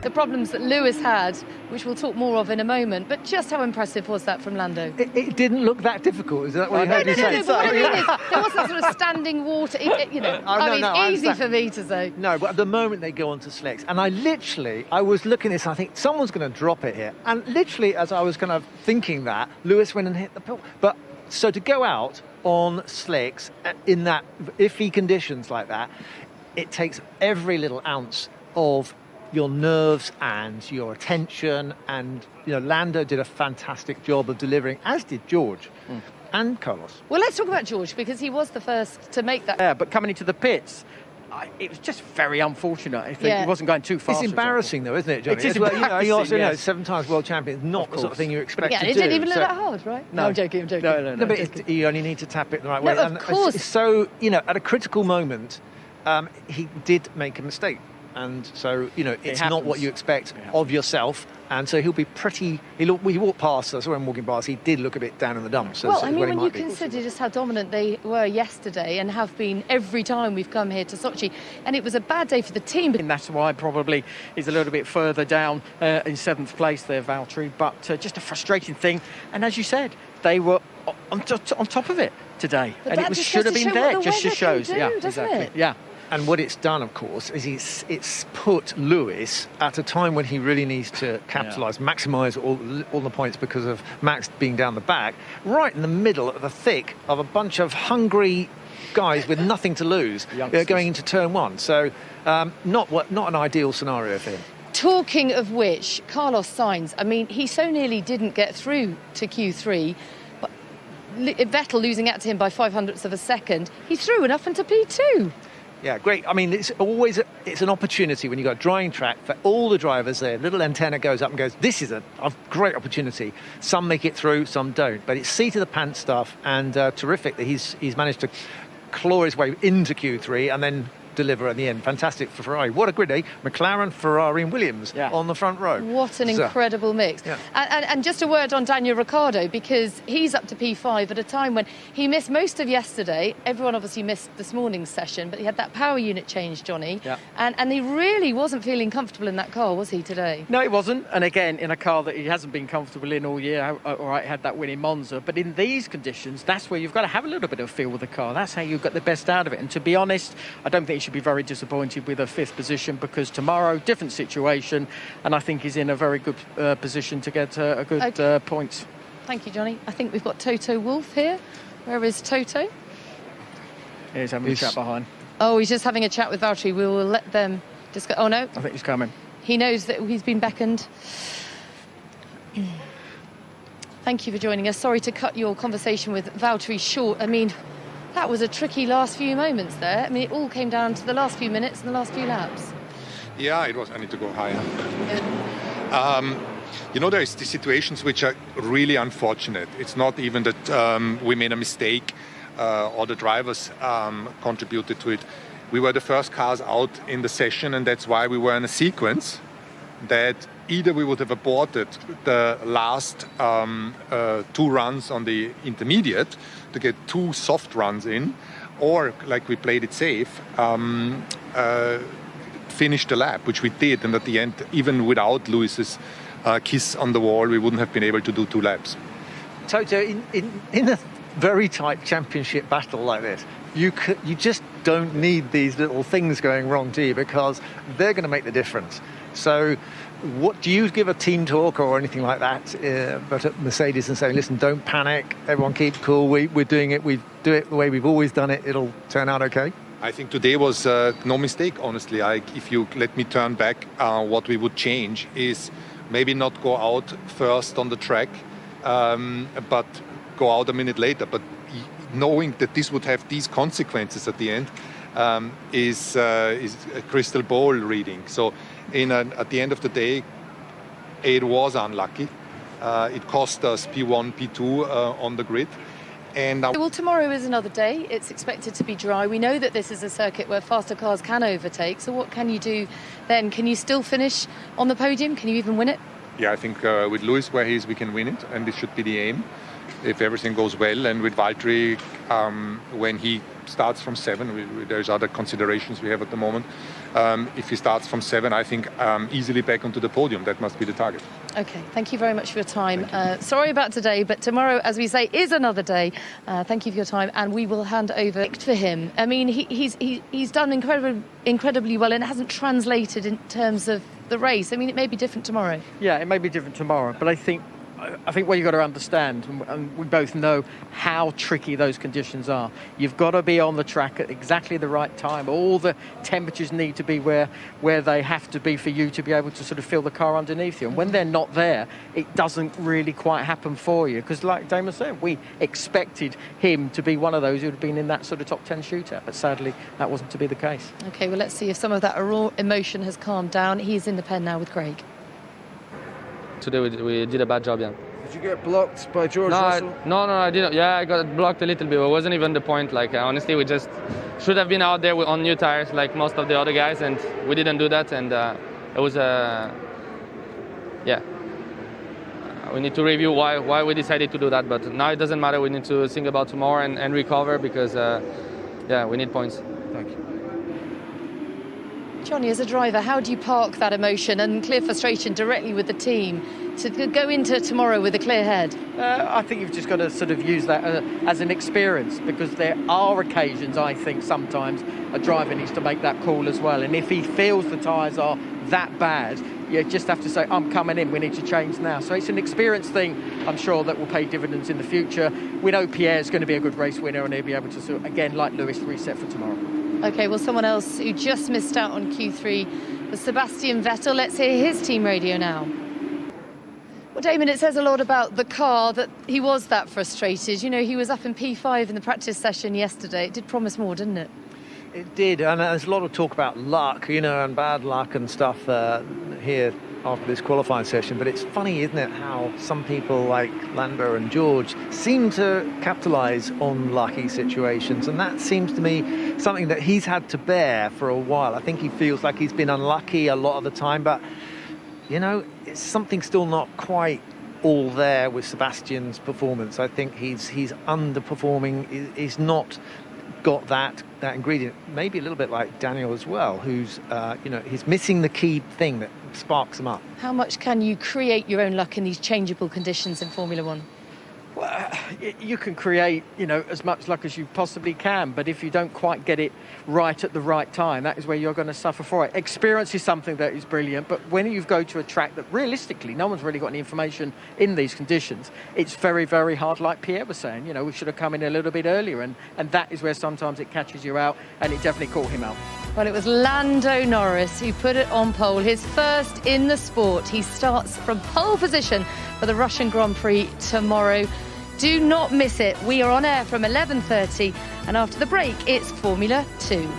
the problems that Lewis had, which we'll talk more of in a moment. But just how impressive was that from Lando? It didn't look that difficult, is that what you heard No, me say? but what I mean is, there wasn't sort of standing water, easy for me to say. No, but at the moment they go onto slicks, and I was looking at this, I think someone's going to drop it here. And literally, as I was kind of thinking that, Lewis went and hit the pole. But so to go out on slicks in that iffy conditions like that, it takes every little ounce of your nerves and your attention, and Lando did a fantastic job of delivering, as did George and Carlos. Well, let's talk about George, because he was the first to make that. Yeah, but coming into the pits, it was just very unfortunate. I think he wasn't going too fast. It's embarrassing, though, isn't it, Johnny? It is embarrassing. You also, yes. 7-time world champion. It's not the sort of thing you expect to do. Yeah, it didn't even look that hard, right? No, I'm joking. No, but you only need to tap it the right way. No, of course. So, at a critical moment, he did make a mistake. And so, it's not what you expect of yourself. And so he'll be he walked past us, when walking past, he did look a bit down in the dumps. Well, I mean, when you consider just how dominant they were yesterday and have been every time we've come here to Sochi, and it was a bad day for the team. And that's why probably he's a little bit further down in 7th place there, Valtteri. But just a frustrating thing. And as you said, they were on top of it today. But and it should have been there, just shows. Yeah, exactly. It? Yeah. And what it's done, of course, is it's put Lewis at a time when he really needs to capitalise, maximise all the points because of Max being down the back, right in the middle of the thick of a bunch of hungry guys with nothing to lose going into turn 1. So not an ideal scenario for him. Talking of which, Carlos Sainz, I mean, he so nearly didn't get through to Q3, but Vettel losing out to him by 0.05 of a second, he threw it up into P2. Yeah, great. I mean, it's an opportunity when you've got a drying track for all the drivers there. Little antenna goes up and goes, this is a great opportunity. Some make it through, some don't. But it's seat of the pants stuff, and terrific that he's managed to claw his way into Q3 and then deliver at the end. Fantastic for Ferrari. What a grid, eh? McLaren, Ferrari and Williams on the front row. What an incredible mix. Yeah. And just a word on Daniel Ricciardo, because he's up to P5 at a time when he missed most of yesterday. Everyone obviously missed this morning's session, but he had that power unit change, Johnny. Yeah. And he really wasn't feeling comfortable in that car, was he, today? No, he wasn't. And again, in a car that he hasn't been comfortable in all year. All right, had that win in Monza. But in these conditions, that's where you've got to have a little bit of feel with the car. That's how you got the best out of it. And to be honest, I don't think he should be very disappointed with a 5th position, because tomorrow, different situation, and I think he's in a very good position to get a good points. Thank you, Johnny. I think we've got Toto Wolff here. Where is Toto? He's having a chat behind. Oh, he's just having a chat with Valtteri. We will let them discuss. Oh, no. I think he's coming. He knows that he's been beckoned. Thank you for joining us. Sorry to cut your conversation with Valtteri short. I mean, that was a tricky last few moments there. I mean, it all came down to the last few minutes and the last few laps. Yeah, it was. I need to go higher. Yeah. There's the situations which are really unfortunate. It's not even that we made a mistake or the drivers contributed to it. We were the first cars out in the session, and that's why we were in a sequence that either we would have aborted the last 2 runs on the intermediate to get 2 soft runs in, or, like we played it safe, finish the lap, which we did. And at the end, even without Lewis's kiss on the wall, we wouldn't have been able to do 2 laps. Toto, in a very tight championship battle like this, you just don't need these little things going wrong, do you? Because they're going to make the difference. So what do you give a team talk or anything like that, but at Mercedes, and say, listen, don't panic, everyone keep cool, we're doing it, we do it the way we've always done it, it'll turn out okay? I think today was no mistake, honestly. If you let me turn back, what we would change is maybe not go out first on the track, but go out a minute later. But knowing that this would have these consequences at the end is a crystal ball reading. So at the end of the day, it was unlucky. It cost us P1, P2 on the grid. Well, tomorrow is another day. It's expected to be dry. We know that this is a circuit where faster cars can overtake. So what can you do then? Can you still finish on the podium? Can you even win it? Yeah, I think with Lewis where he is, we can win it. And this should be the aim if everything goes well. And with Valtteri, when he starts from 7, there's other considerations we have at the moment. If he starts from 7, I think easily back onto the podium. That must be the target. Okay, thank you very much for your time. Sorry about today, but tomorrow, as we say, is another day. Thank you for your time, and we will hand over for him. I mean, he's done incredibly well, and it hasn't translated in terms of the race. I mean, it may be different tomorrow. Yeah, it may be different tomorrow, but I think what you've got to understand, and we both know how tricky those conditions are. You've got to be on the track at exactly the right time. All the temperatures need to be where they have to be for you to be able to sort of feel the car underneath you. And when they're not there, it doesn't really quite happen for you. Because like Damon said, we expected him to be one of those who would have been in that sort of top 10 shootout. But sadly, that wasn't to be the case. OK, well, let's see if some of that raw emotion has calmed down. He's in the pen now with Craig. Today we did a bad job, yeah. Did you get blocked by George Russell? No, I didn't. Yeah, I got blocked a little bit, but it wasn't even the point. Like, honestly, we just should have been out there on new tires like most of the other guys, and we didn't do that, and it was we need to review why we decided to do that, but now it doesn't matter. We need to think about tomorrow and recover because, we need points. Thank you. Johnny, as a driver, how do you park that emotion and clear frustration directly with the team to go into tomorrow with a clear head? I think you've just got to sort of use that as an experience, because there are occasions, I think, sometimes a driver needs to make that call as well. And if he feels the tyres are that bad, you just have to say, I'm coming in, we need to change now. So it's an experience thing, I'm sure, that will pay dividends in the future. We know Pierre's going to be a good race winner, and he'll be able to, again, like Lewis, reset for tomorrow. OK, well, someone else who just missed out on Q3 was Sebastian Vettel. Let's hear his team radio now. Well, Damon, it says a lot about the car that he was that frustrated. You know, he was up in P5 in the practice session yesterday. It did promise more, didn't it? It did, and there's a lot of talk about luck, and bad luck and stuff here after this qualifying session. But it's funny, isn't it, how some people like Lando and George seem to capitalise on lucky situations, and that seems to me something that he's had to bear for a while. I think he feels like he's been unlucky a lot of the time, but, it's something still not quite all there with Sebastian's performance. I think he's underperforming. He's not got that ingredient. Maybe a little bit like Daniel as well, who's he's missing the key thing that sparks him up. How much can you create your own luck in these changeable conditions in Formula One? Well, you can create, as much luck as you possibly can, but if you don't quite get it right at the right time, that is where you're going to suffer for it. Experience is something that is brilliant, but when you go to a track that realistically no one's really got any information in these conditions, it's very, very hard, like Pierre was saying. We should have come in a little bit earlier, and that is where sometimes it catches you out, and it definitely caught him out. Well, it was Lando Norris who put it on pole, his first in the sport. He starts from pole position for the Russian Grand Prix tomorrow. Do not miss it. We are on air from 11:30, and after the break, it's Formula 2.